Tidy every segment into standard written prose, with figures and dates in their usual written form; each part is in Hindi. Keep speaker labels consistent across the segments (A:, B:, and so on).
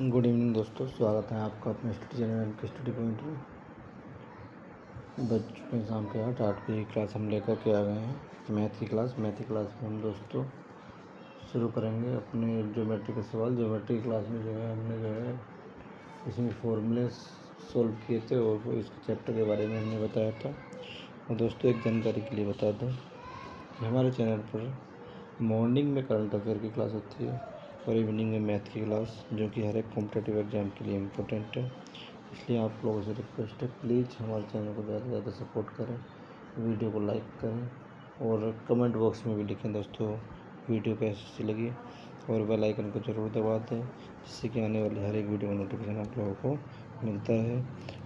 A: गुड इवनिंग दोस्तों, स्वागत है आपका अपने स्टडी चैनल के स्टडी पॉइंट में। बज चुके हैं शाम के 8 बजे की क्लास हम लेकर के आ गए हैं। मैथ की क्लास में हम दोस्तों शुरू करेंगे अपने ज्योमेट्री के सवाल। ज्योमेट्री की क्लास में हमने इसमें फॉर्मूले सोल्व किए थे और इसके चैप्टर के बारे में हमने बताया था। और दोस्तों एक जानकारी के लिए बता दें, हमारे चैनल पर मॉर्निंग में करंट अफेयर की क्लास होती है और इवनिंग में मैथ की क्लास, जो कि हर एक कॉम्पिटेटिव एग्ज़ाम के लिए इम्पोर्टेंट है। इसलिए आप लोगों से रिक्वेस्ट है, प्लीज़ हमारे चैनल को ज़्यादा से ज़्यादा सपोर्ट करें, वीडियो को लाइक करें और कमेंट बॉक्स में भी लिखें दोस्तों वीडियो कैसी लगी, और बेल आइकन को ज़रूर दबा दें, जिससे कि आने वाली हर एक वीडियो का नोटिफिकेशन आप लोगों को मिलता है।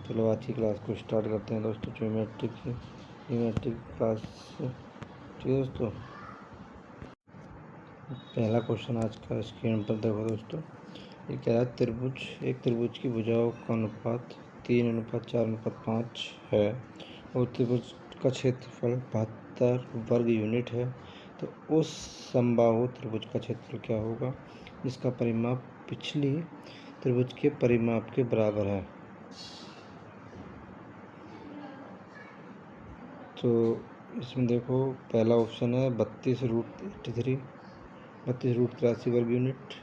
A: चलो आज की क्लास को स्टार्ट करते हैं दोस्तों, ज्योमेट्री क्लास। ठीक है दोस्तों, पहला क्वेश्चन आज का स्क्रीन पर देखो दोस्तों। ये कह रहा है एक त्रिभुज की भुजाओं का अनुपात 3:4:5 है और त्रिभुज का क्षेत्रफल 72 वर्ग यूनिट है। तो उस समबाहु त्रिभुज का क्षेत्रफल क्या होगा जिसका परिमाप पिछली त्रिभुज के परिमाप के बराबर है। तो इसमें देखो, पहला ऑप्शन है 32√83 32√83 वर्ग यूनिट,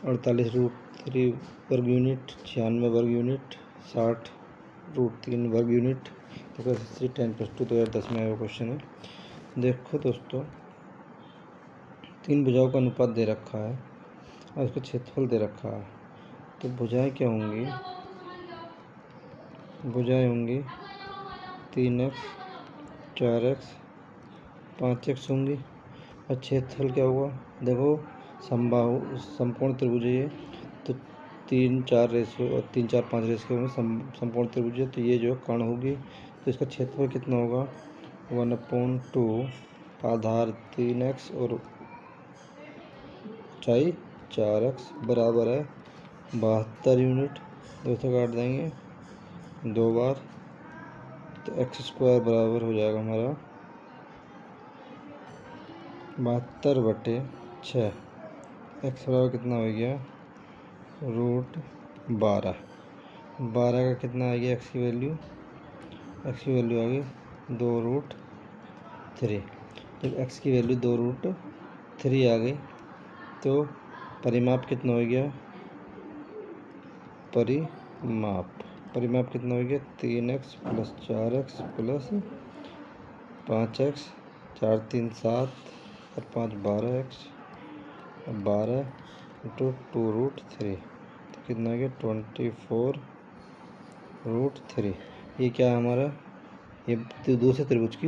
A: 48√3 वर्ग यूनिट, 96 वर्ग यूनिट, 60√3 वर्ग यूनिट। तो कैसे 10+2 2010 में आया क्वेश्चन है। देखो दोस्तों, तीन भुजाओं का अनुपात दे रखा है और उसका क्षेत्रफल दे रखा है। तो भुजाएं क्या होंगी? भुजाएं होंगी 3x 4x 5x होंगी। और क्षेत्रफल क्या होगा? देखो, समकोण त्रिभुज है, तो 3-4 रेशियो और 3-4-5 रेशियो में समकोण त्रिभुज है। तो ये जो कर्ण होगी, तो इसका क्षेत्रफल कितना होगा? 1/2 आधार 3x और ऊंचाई 4x बराबर है 72 यूनिट। दोस्तों काट देंगे 2 बार, तो x² बराबर हो जाएगा हमारा 72/6। x बराबर कितना हो गया? √12। 12 का कितना आ गया? x की वैल्यू आ गई 2√3। जब x की वैल्यू 2√3 आ गई तो परिमाप कितना हो गया? परिमाप कितना हो गया? 3x + 4x + 5x, 4 3 7 और 5 12x, 12 × 2√3, तो कितना आ गया? 24√3। ये क्या है हमारा? ये दूसरे त्रिभुज की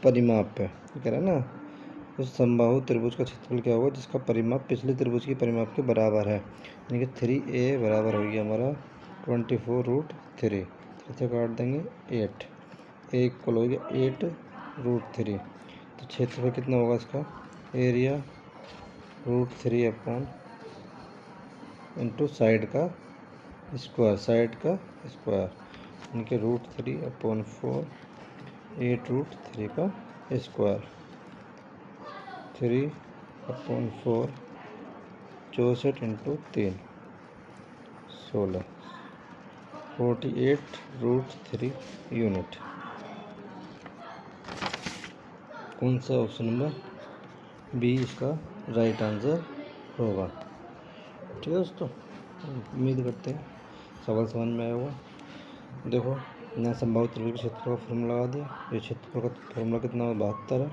A: परिमाप है। कह रहा है ना, उस समबाहु त्रिभुज का क्षेत्रफल क्या होगा जिसका परिमाप पिछले त्रिभुज की परिमाप के बराबर है। यानी कि 3a बराबर हो गया हमारा 24√3। इसे काट देंगे 8, a इक्वल हो गया 8√3। तो क्षेत्रफल कितना होगा इसका? एरिया √3 इंटू साइड का स्क्वायर, यानी कि √3/4 8√3 का स्क्वायर। 3/4 64 into 3 16 48√3 unit. कौन सा ऑप्शन नंबर बी इसका राइट आंसर होगा। ठीक है दोस्तों, उम्मीद करते हैं सवाल समझ में आया होगा। देखो, यहाँ समबाहु त्रिभुज के क्षेत्रफल का फॉर्मूला लगा दिया। ये क्षेत्रफल का फॉर्मूला कितना है? 72 है।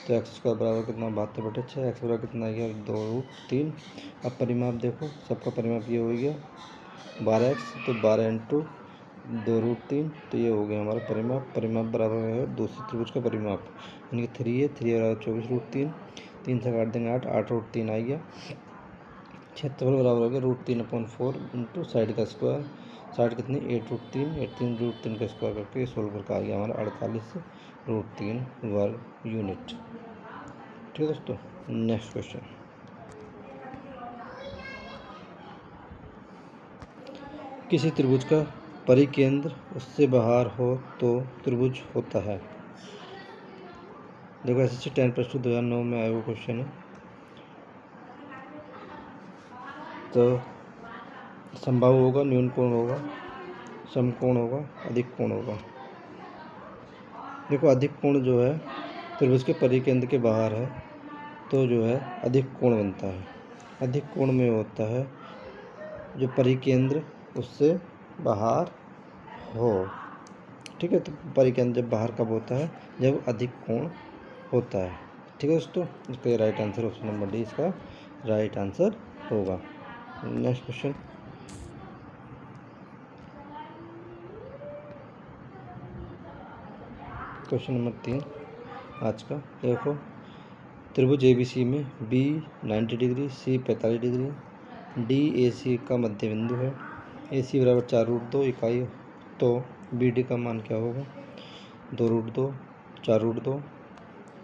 A: तो x² बराबर कितना? 72/6। x बराबर कितना आ गया? 2√3। अब परिमाप देखो, सबका परिमाप ये हो गया 12x, तो 12 × 2√3, तो ये हो गया हमारा परिमाप बराबर है दूसरे त्रिभुज का परिमाप, यानी कि 3 है। 3 बराबर 24√3, 3 से काट देंगे 8, 8√3 आ गया। क्षेत्रफल बराबर हो गया √3/4 इंटू साइड का स्क्वायर। साइड कितनी? 8√3, 3√3 का स्क्वायर करके सोल्व करके आ गया हमारा 48√3 वर्ग यूनिट। ठीक है दोस्तों, नेक्स्ट क्वेश्चन। किसी त्रिभुज का परिकेंद्र उससे बाहर हो तो त्रिभुज होता है। देखो, SSC 10+2 2009 में आया हुआ क्वेश्चन है। तो समबाहु होगा, न्यून कोण होगा, समकोण होगा, अधिक कोण होगा। देखो अधिक कोण जो है त्रिभुज के परिकेंद्र के बाहर है तो जो है अधिक कोण बनता है। अधिक कोण में होता है जो परिकेंद्र उससे बाहर हो। ठीक है, तो परिकेंद्र जब बाहर कब होता है? जब अधिक कोण होता है। ठीक है दोस्तों, इसका right answer option number D इसका राइट आंसर होगा। नेक्स्ट क्वेश्चन, क्वेश्चन नंबर 3 आज का। देखो त्रिभुज ABC में B 90 degree, C 45 degree, D AC का मध्य बिंदु है। AC बराबर 4√2 इकाई, तो BD का मान क्या होगा? 2√2, 4√2,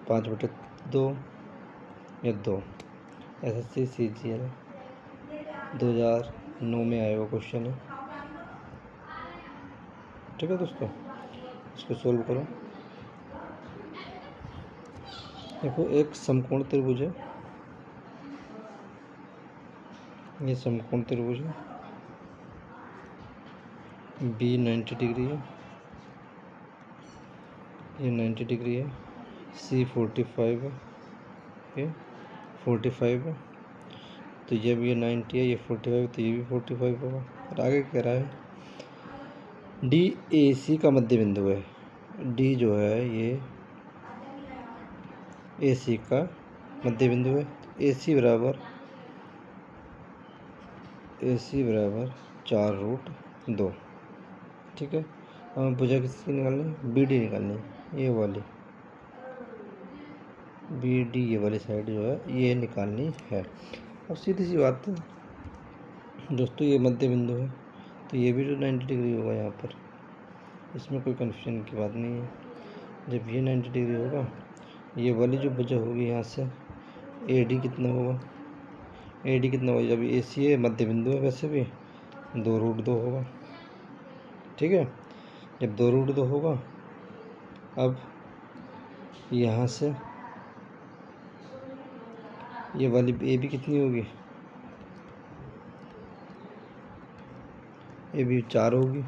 A: 5/2 या 2। SSC CGL 2009 में आया हुआ क्वेश्चन है। ठीक है दोस्तों, इसको सोल्व करो। देखो एक समकोण त्रिभुज है, ये समकोण त्रिभुज है। B 90 डिग्री है, ये 90 डिग्री है। C 45 है, ये 45 है। तो जब ये 90 है, ये 45, तो ये भी 45 होगा। और आगे कह रहा है D AC का मध्य बिंदु है। D जो है ये AC का मध्य बिंदु है। AC बराबर 4√2। ठीक है, हमें भुजा किसकी निकालनी है? BD निकालनी है, ये वाली BD, ये वाली साइड जो है ये निकालनी है। अब सीधी सी बात है दोस्तों, ये मध्य बिंदु है तो ये भी जो 90 डिग्री होगा यहाँ पर, इसमें कोई कन्फ्यूजन की बात नहीं है। जब ये 90 डिग्री होगा, ये वाली जो भुजा होगी यहाँ से AD कितना होगा? AD कितना होगा? जब AC है, मध्य बिंदु है, वैसे भी 2√2 होगा। ठीक है, जब 2√2 होगा, अब यहाँ से ये वाली AB कितनी होगी? AB 4 होगी।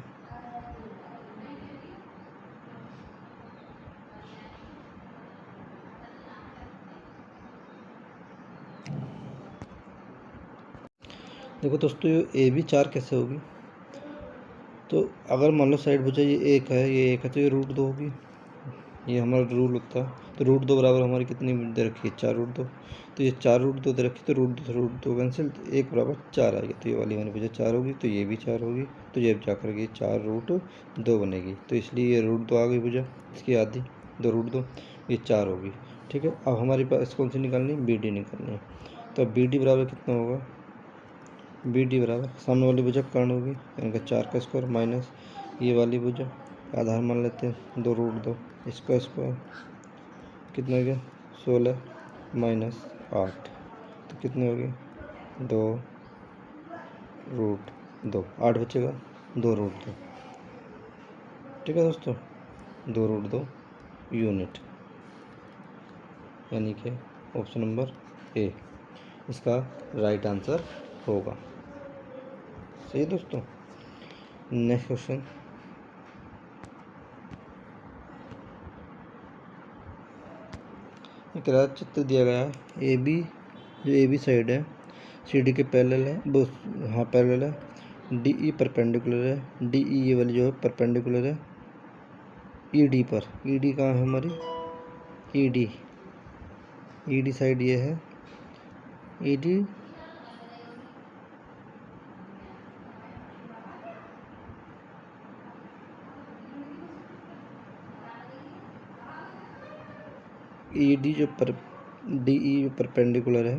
A: देखो दोस्तों, ये AB 4 कैसे होगी? तो अगर मान लो साइड भुजा ये 1 है, ये 1 है, तो ये √2 होगी। ये हमारा रूल होता है। तो √2 बराबर हमारी कितनी दे रखी है? 4√2। तो ये 4√2 दे रखी, तो √2 कैंसिल, तो 1 बराबर 4 आएगी। तो ये वाली हमारी भुजा 4 होगी, तो ये भी 4 होगी। तो ये जाकर के 4√2 बनेगी। तो इसलिए ये √2 आ गई भुजा, इसकी आधी 2√2, ये 4 होगी। ठीक है, अब हमारे पास कौन सी निकालनी है? BD निकालनी है। तो अब BD बराबर कितना होगा? BD बराबर सामने वाली भुजा कर्ण होगी, यानी 4 का स्क्वायर माइनस ये वाली भुजा आधार मान लेते हैं 2√2, इसका स्क्वायर कितना हो गया? 16 माइनस 8, तो कितने हो गए? 2√2, 8 बचेगा 2√2। ठीक है दोस्तों, 2√2 यूनिट, यानी कि ऑप्शन नंबर A इसका राइट आंसर होगा। सही है दोस्तों। नेक्स्ट क्वेश्चन, एक रात चित्र दिया गया है। AB जो AB साइड है CD के पैरेलल है, वो हाँ पैरेलल है। DE परपेंडिकुलर है, DE ये वाली जो है परपेंडिकुलर है ED पर। ED कहाँ है हमारी? ED साइड ये है। ED जो DE जो परपेंडिकुलर है,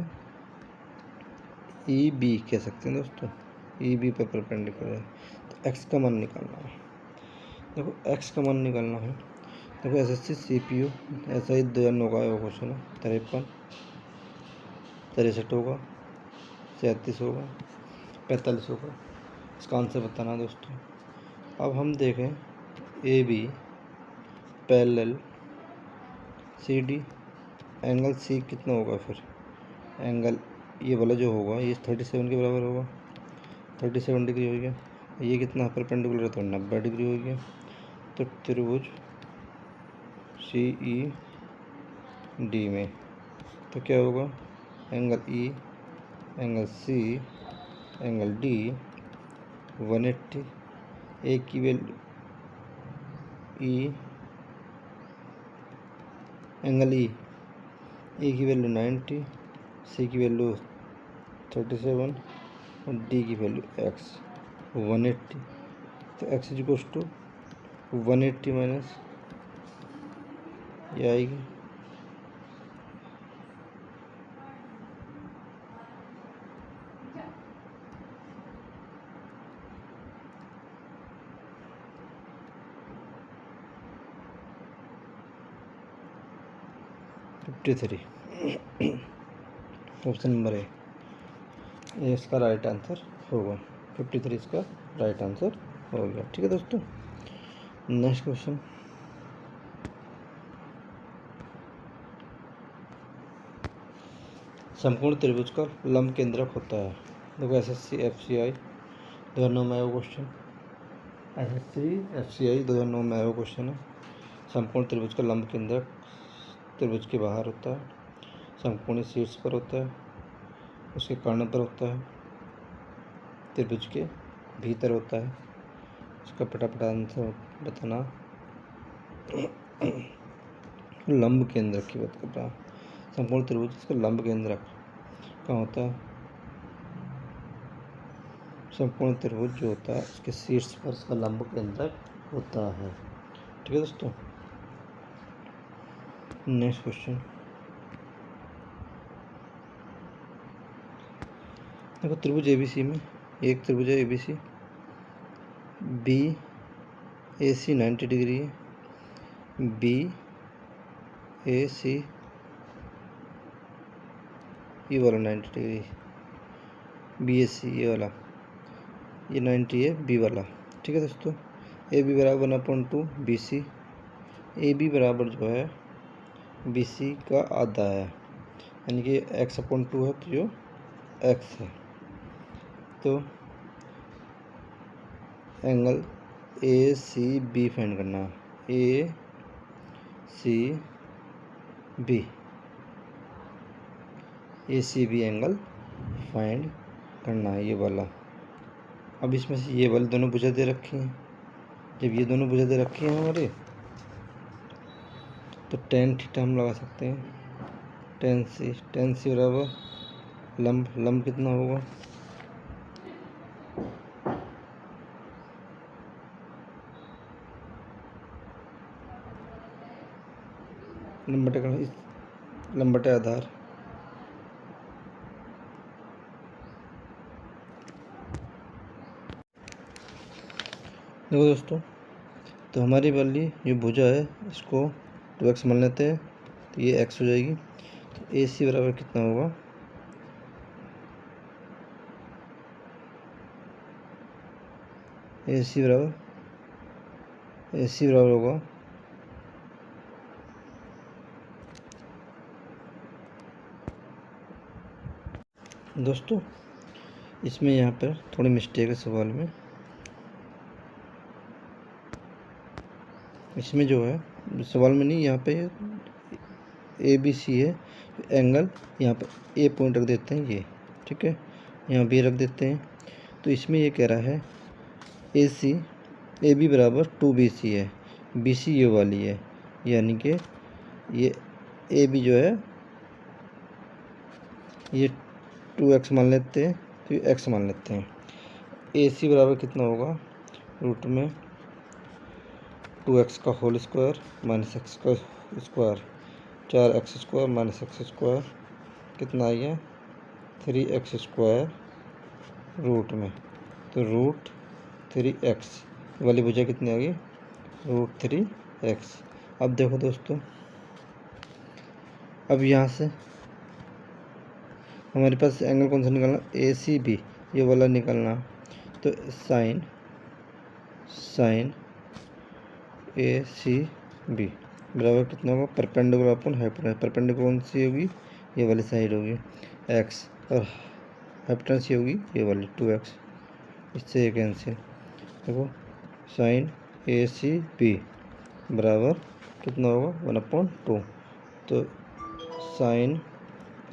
A: EB कह सकते हैं दोस्तों, EB पर परपेंडिकुलर है। तो x का मान निकालना है। देखो x का मान निकालना है। देखो SSC CPU ऐसा ही 2009 का क्वेश्चन है। 53, 63 होगा, 37 होगा, 45 होगा। इसका आंसर बताना है दोस्तों। अब हम देखें AB parallel CD, angle C कितना होगा? फिर एंगल ये वाला जो होगा ये 37 के बराबर होगा, 37 डिग्री हो गया। ये कितना परपेंडिकुलर है तो 90 डिग्री हो गया। तो त्रिभुज CED में तो क्या होगा, angle E, angle C, angle D 180, ए की वैल्यू E, एंगल E, ए की वैल्यू 90, C की वैल्यू 37 और D की वैल्यू X 180। तो X इक्वल्स टू 180 माइनस ये आएगी 53। ऑप्शन नंबर ए इसका राइट आंसर होगा। 53 इसका राइट आंसर हो गया। ठीक है दोस्तों, नेक्स्ट क्वेश्चन। समकोण त्रिभुज का लंब केंद्रक होता है। देखो SSC FCI 2009 में आया क्वेश्चन, SSC FCI 2009 में आया क्वेश्चन है। समकोण त्रिभुज का लंब केंद्रक त्रिभुज के बाहर होता है, समकोणी शीर्ष पर होता है, उसके कर्ण पर होता है, त्रिभुज के भीतर होता है। इसका फटाफट आंसर बताना। लंब केंद्रक की बात कर रहा हूँ। समकोण त्रिभुज इसका लंब केंद्रक कहाँ होता है, समकोण त्रिभुज जो होता है उसके शीर्ष पर इसका लंब केंद्रक होता है। ठीक है दोस्तों, नेक्स्ट क्वेश्चन। देखो त्रिभुज ABC में एक त्रिभुज है ABC, BAC 90 डिग्री है, BAC ये वाला 90 डिग्री, BAC ये वाला ये 90 है B वाला। ठीक है दोस्तों, AB बराबर 1/2 BC, AB बराबर जो है BC का आधा है, यानी कि x/2 है तो जो x है। तो एंगल ACB फाइंड करना है, ACB एंगल फाइंड करना है, ये वाला। अब इसमें से ये वाले दोनों भुजा दे रखी हैं। जब ये दोनों भुजा दे रखी हैं हमारे तो tan थीटा हम लगा सकते हैं। tan C बराबर लंब कितना होगा, लंब बटे आधार। देखो दोस्तों, तो हमारी वाली ये भुजा है इसको 2x मान लेते हैं, तो ये x हो जाएगी। तो AC बराबर कितना होगा, AC बराबर होगा दोस्तों, इसमें यहाँ पर थोड़ी मिस्टेक है सवाल में। इसमें जो है सवाल में नहीं, यहाँ पे ABC है, एंगल यहाँ पर A पॉइंट रख देते हैं ये, ठीक है, यहाँ B रख देते हैं। तो इसमें ये कह रहा है AB बराबर 2BC है, BC ये वाली है, यानी कि ये AB जो है ये 2x मान लेते हैं, तो ये x मान लेते हैं। AC बराबर कितना होगा, रूट में 2x का होल स्क्वायर माइनस x का square, 4x square minus x square कितना आ गया 3x स्क्वायर रूट में। तो रूट 3x वाली भुजा कितनी आ गई, रूट 3x। अब देखो दोस्तों, अब यहाँ से हमारे पास एंगल कौन सा निकालना, ACB ये वाला निकालना। तो साइन ACB बराबर कितना होगा, परपेंडिकुलर अपॉन हाइपोटेन्यूज। परपेंडिकुलर कौन सी होगी, ये वाली साइड होगी x, और हाइपोटेनस ये होगी ये वाली 2x, इससे ये कैंसिल। देखो साइन AC/B बराबर कितना होगा 1/2। तो साइन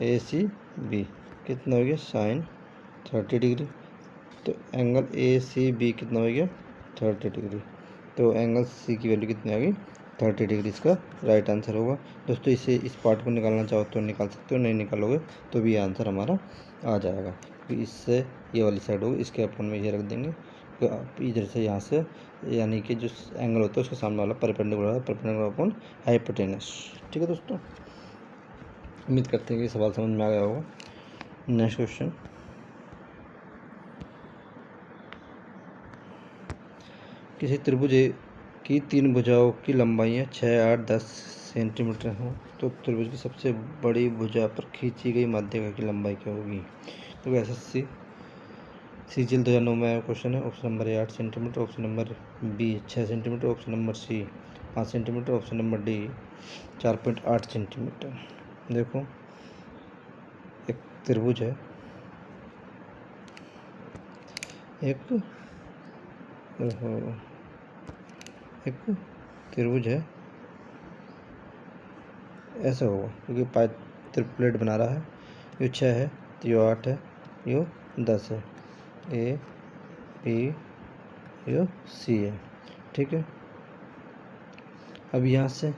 A: AC/B कितना हो गया साइन 30 डिग्री। तो एंगल AC/B कितना हो गया 30 डिग्री। तो एंगल C की वैल्यू कितनी आ गई 30 डिग्री, इसका राइट आंसर होगा। दोस्तों इसे इस पार्ट को निकालना चाहो तो निकाल सकते हो, नहीं निकालोगे तो भी आंसर हमारा आ जाएगा। तो इससे ये वाली साइड होगी, इसके अपन में ये रख देंगे। तो आप इधर से यहाँ से यानी कि जो एंगल होता है उसके सामने वाला परपेंडिकुलर अपॉन हाइपोटेनस। ठीक है दोस्तों, उम्मीद करते हैं कि सवाल समझ में आ गया होगा। नेक्स्ट क्वेश्चन, किसी त्रिभुज की 3 भुजाओं की लंबाइयाँ 6, 8, 10 सेंटीमीटर हों तो त्रिभुज की सबसे बड़ी भुजा पर खींची गई माध्यिका की लंबाई क्या होगी। तो SSC CGL 2009 में क्वेश्चन है। Option number A 8 centimetre, option number B 6 centimetre, option number C 5 centimetre, option number D 4.8 centimetre. देखो एक त्रिभुज है, एक त्रिभुज है, ऐसा होगा क्योंकि पाई त्रिप्लेट बना रहा है। यो 6 है, तो यो 8 है, यो 10 है, A B यो C है। ठीक है, अब यहाँ से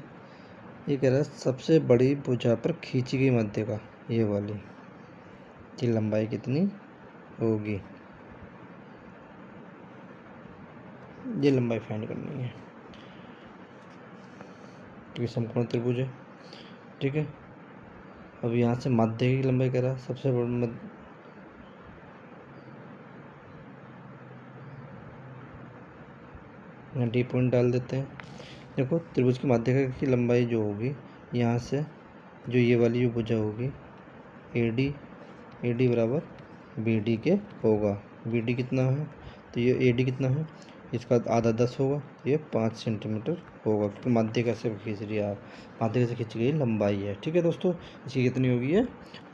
A: ये कह रहा है सबसे बड़ी भुजा पर खींची गई माध्यिका ये वाली की लंबाई कितनी होगी, ये लंबाई फाइंड करनी है क्योंकि समकोण त्रिभुज है। ठीक है, अब यहाँ से माध्यिका की लंबाई कह रहा है सबसे बड़ी D पॉइंट डाल देते हैं। देखो त्रिभुज की माध्यिका की लंबाई जो होगी यहाँ से जो ये वाली जो भुजा होगी AD बराबर BD के होगा। BD कितना है तो ये AD कितना है, इसका आधा 10 होगा, ये 5 सेंटीमीटर होगा क्योंकि माध्यिका से खींच रही है, माध्यिका से खींची गई लंबाई है। ठीक है दोस्तों, इसकी कितनी होगी ये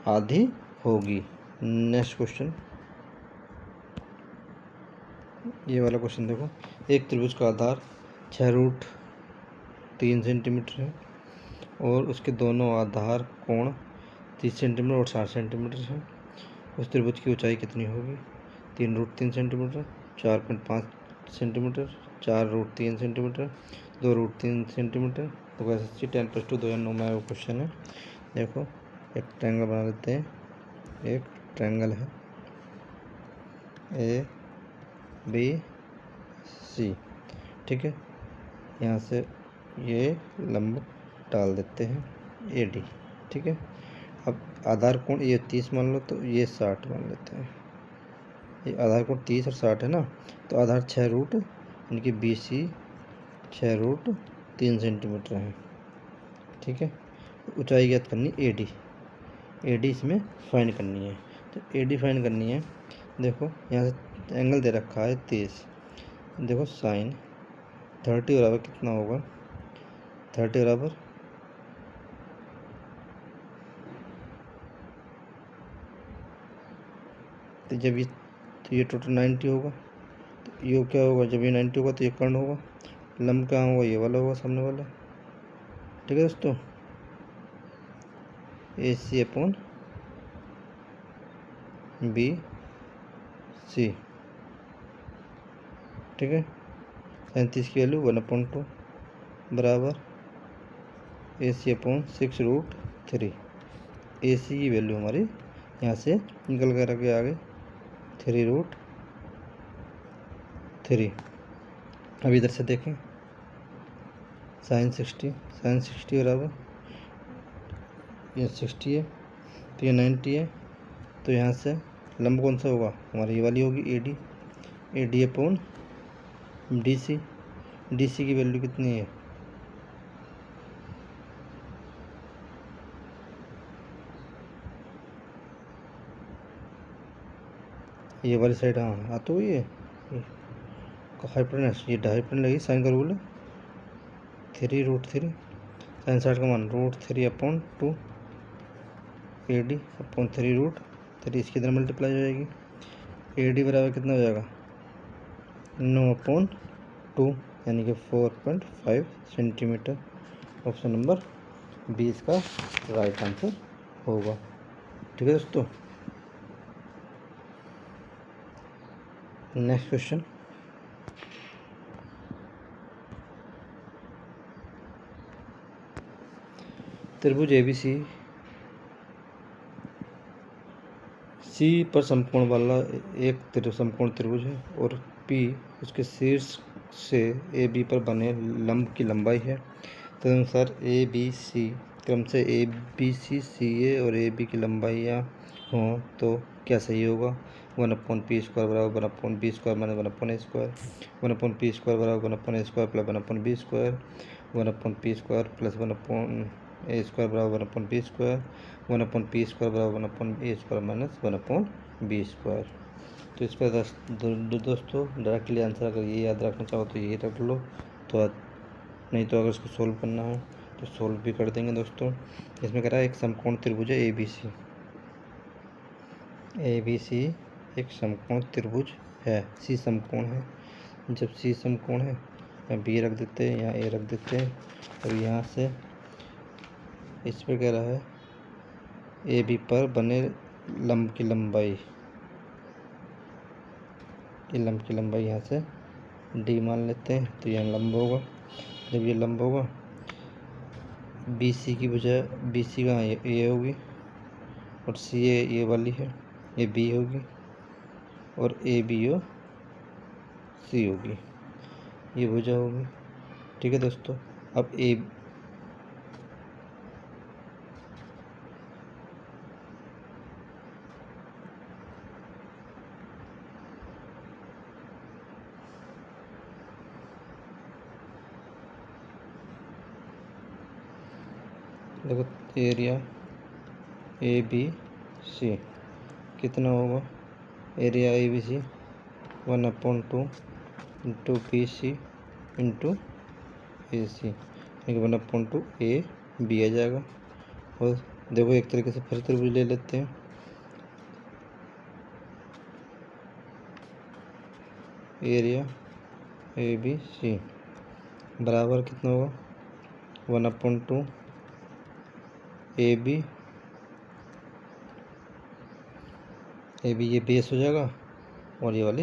A: आधी होगी। नेक्स्ट क्वेश्चन, ये वाला क्वेश्चन देखो, एक त्रिभुज का आधार 6√3 सेंटीमीटर है और उसके दोनों आधार कोण 30 सेंटीमीटर और 60 सेंटीमीटर है। उस त्रिभुज की ऊंचाई कितनी होगी 3√3 सेंटीमीटर, 4.5 सेंटीमीटर, 4√3 सेंटीमीटर, 2√3 सेंटीमीटर। तो वैसे 10+2 2009 में क्वेश्चन है। देखो एक ट्रायंगल बना लेते हैं, एक ट्रायंगल है ABC। ठीक है, यहाँ से ये लंब डाल देते हैं AD। ठीक है, अब आधार कोण ये 30 मान लो तो ये 60 मान लेते हैं। ये आधार कोण 30 और 60 है ना, तो आधार 6 यानी कि BC 6√3 सेंटीमीटर है। ठीक है, ऊंचाई ज्ञात करनी AD इसमें फाइंड करनी है। तो AD फाइंड करनी है। देखो यहाँ से एंगल दे रखा है 30, देखो साइन 30 बराबर कितना होगा 30 बराबर तो जब ये तो ये टोटल 90 होगा। तो ये क्या होगा जब ये 90 होगा तो ये कर्ण होगा, लंब कहाँ होगा ये वाला होगा सामने वाला। ठीक है दोस्तों, AC/BC। ठीक है, 37 की वैल्यू 1/2 बराबर AC/6√3। AC की वैल्यू हमारी यहाँ से निकल कर आ गई 3√3। अब इधर से देखें साइन 60 बराबर ये 60 है तो ये 90 है। तो यहाँ से लंब कौन सा होगा हमारी ये वाली होगी AD/DC। DC की वैल्यू कितनी है ये वाली साइड, हाँ तो ये हाइपोटेनस ये हाइपोटेनस लगी साइन का रूल है 3√3 साइन 60 का मान √3/2 AD/3√3। तो इसकी तरह मल्टीप्लाई हो जाएगी। AD बराबर कितना हो जाएगा 9/2 यानी कि 4.5 सेंटीमीटर। ऑप्शन नंबर 20 का राइट आंसर होगा। ठीक है दोस्तों, नेक्स्ट क्वेश्चन। त्रिभुज ABC C पर समकोण वाला एक समकोण त्रिभुज है और P उसके शीर्ष से AB पर बने लंब की लंबाई है। तदनुसार ABC क्रम से ABC CA और AB की लंबाइयाँ हों तो क्या सही होगा। 1/p² बराबर 1/b² माइनस 1/a², 1/p² बराबर 1/a² plus 1/b², 1/p² plus 1/a² बराबर 1/b², 1/p² बराबर 1/a² माइनस 1/b²। तो इसका दोस्तों डायरेक्टली आंसर अगर ये याद रखना चाहो तो ये रख लो, तो नहीं तो अगर इसको सोल्व करना हो तो सोल्व भी कर देंगे दोस्तों। इसमें कह रहा है एक समकोण त्रिभुज है ABC एक समकोण त्रिभुज है। C समकोण है। जब C समकोण है यहाँ B रख देते हैं, यहाँ A रख देते हैं और यहाँ से इस पर कह रहा है AB पर बने लंब की लंबाई, लंब की लंबाई यहाँ से D मान लेते हैं तो यहाँ लंब होगा। जब ये लंब होगा BC की बजाय BC का ये होगी और CA ये वाली है, ये B होगी और ABO C होगी, ये भुजा होगी। ठीक है दोस्तों, अब देखो एरिया ABC कितना होगा। Area ABC 1/2 into BC into AC यानी 1/2 AB आ जाएगा। और देखो एक तरीके से फिर त्रिभुज ले लेते हैं। एरिया ABC बराबर कितना होगा 1/2 AB ये बेस हो जाएगा और ये वाली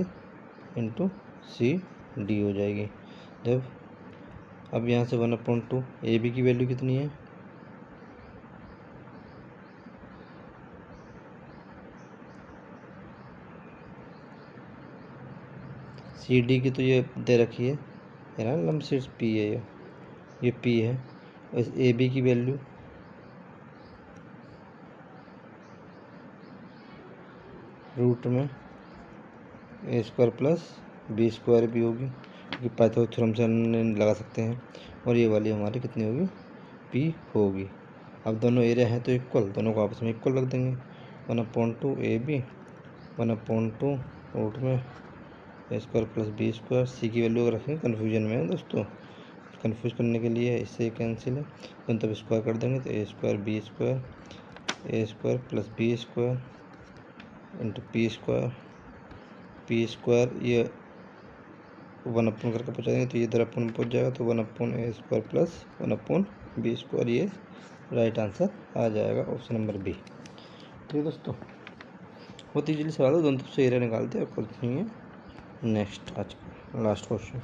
A: इंटू CD हो जाएगी। जब अब यहाँ से 1/2 AB की वैल्यू कितनी है CD की तो ये दे रखी है ना, लंब शीर्ष P है, ये P है। और AB की वैल्यू रूट में A² प्लस B² भी होगी, क्योंकि पाइथागोरस थ्योरम से लगा सकते हैं। और ये वाली हमारी कितनी होगी P होगी। अब दोनों एरिया हैं तो इक्वल, दोनों को आपस में इक्वल रख देंगे। 1/2 AB 1/2 रूट में A² प्लस B²। C की वैल्यू रखेंगे, कन्फ्यूजन में है दोस्तों, कन्फ्यूज करने के लिए इससे कैंसिल है तो तब स्क्वायर कर देंगे तो A² B² A² plus B² into P² ये 1/, करके पहुँचा देंगे तो ये इधर अपन पहुँच जाएगा तो 1/A² प्लस 1/B², ये राइट आंसर आ जाएगा ऑप्शन नंबर B। ठीक है दोस्तों, बहुत इजीली सवाल है, दोनों तरफ से एरिया निकालते हैं और कुछ नहीं है। नेक्स्ट आज का लास्ट क्वेश्चन।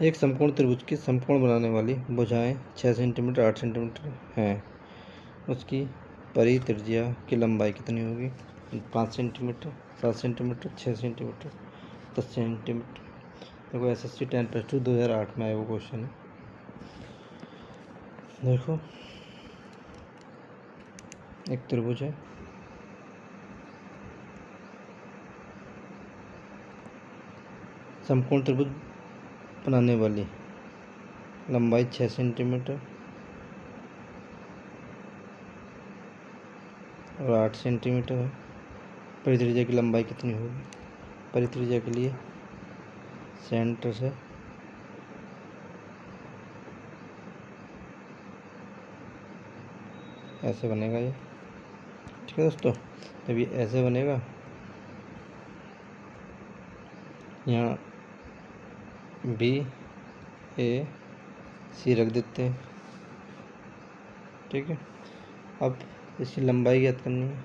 A: एक समकोण त्रिभुज के समकोण बनाने वाली भुजाएं 6 सेंटीमीटर 8 सेंटीमीटर हैं। उसकी परित्रिज्या की लंबाई कितनी होगी। 5 सेंटीमीटर 7 सेंटीमीटर 6 सेंटीमीटर 10 सेंटीमीटर। देखो SSC 10+2 2008 में आया वो क्वेश्चन है। देखो एक त्रिभुज है, समकोण त्रिभुज बनाने वाली लंबाई 6 सेंटीमीटर और 8 सेंटीमीटर है। परित्रिज्या की लंबाई कितनी होगी। परित्रिज्या के लिए सेंटर से ऐसे बनेगा ये, ठीक है दोस्तों। जब ये ऐसे बनेगा, यहाँ BAC रख देते हैं, ठीक है। अब इसकी लंबाई ज्ञात करनी है।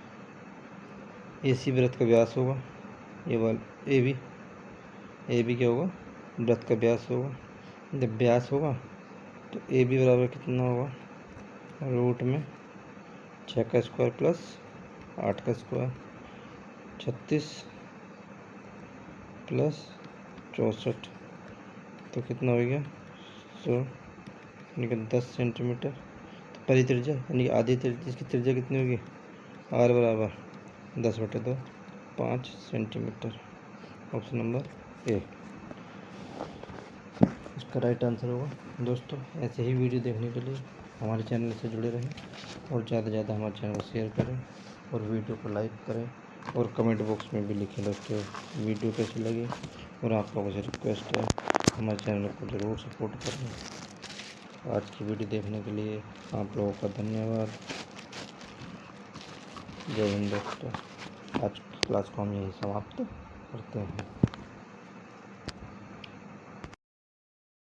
A: AC वृत्त का व्यास होगा, ये वाला AB क्या होगा, वृत्त का व्यास होगा। जब व्यास होगा तो AB बराबर कितना होगा, रूट में 6 का स्क्वायर प्लस 8 का स्क्वायर, 36 प्लस 64, तो कितना हो गया 100, यानी कि 10 सेंटीमीटर। तो परित्रिज्या यानी कि आधी त्रिज्या, इसकी त्रिज्या कितनी होगी, R बराबर 10/2, 5 सेंटीमीटर। ऑप्शन नंबर ए इसका राइट आंसर होगा। दोस्तों ऐसे ही वीडियो देखने के लिए हमारे चैनल से जुड़े रहें और ज़्यादा से ज़्यादा हमारे चैनल को शेयर करें और वीडियो को लाइक करें और कमेंट बॉक्स में भी लिखें दोस्तों वीडियो कैसी लगी। और आप लोगों से रिक्वेस्ट है हमारे चैनल को ज़रूर सपोर्ट करें। आज की वीडियो देखने के लिए आप लोगों का धन्यवाद। जय हिंद दोस्तों। आज की क्लास को हम यही समाप्त करते हैं।